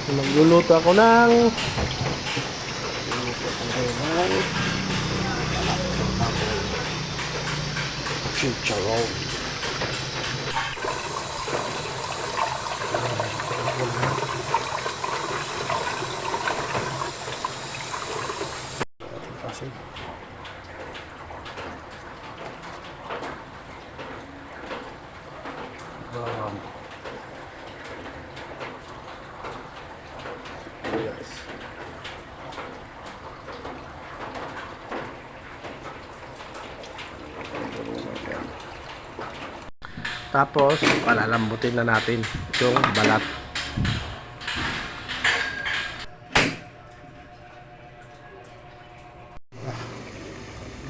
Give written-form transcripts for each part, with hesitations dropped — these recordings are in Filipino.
Magluluto ako ng chicharon. Kasi yes. Tapos palalambutin na natin yung balat.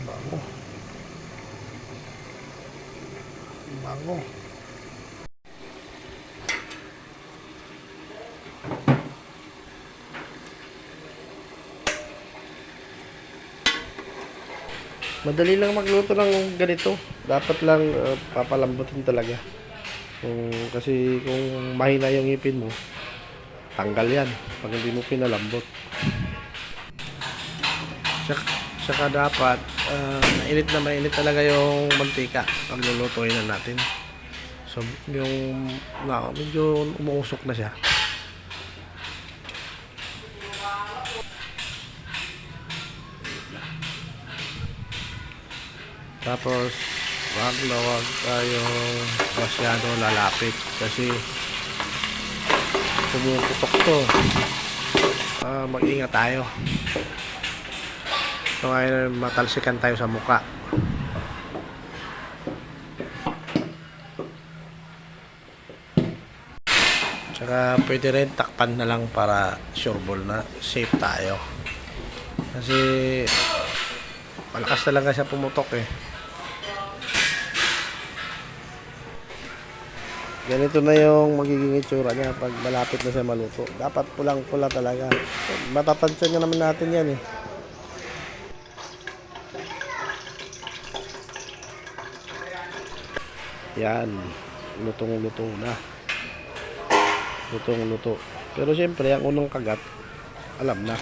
Bango. Bango. Madali lang magluto ng ganito. Dapat lang papalambutin talaga. Kasi kung mahina yung ngipin mo, tanggal yan pag hindi mo pinalambot. Tsaka dapat mainit talaga yung mantika pag lulutuin na natin. So yung medyo umuusok na siya. Tapos wag tayong masyado lalapit kasi pumuputok to. Mag-ingat tayo. So ngayon matalsikan tayo sa muka. Tsaka pwede rin takpan na lang para sureball na safe tayo. Kasi malakas talaga siya pumutok eh. Ganito na yung magiging itsura niya pag malapit na siya maluto. Dapat pulang-pula talaga. Matatansiyan nga naman natin yan eh. Yan. Lutong-luto na. Lutong-luto. Pero siyempre, ang unang kagat, alam na.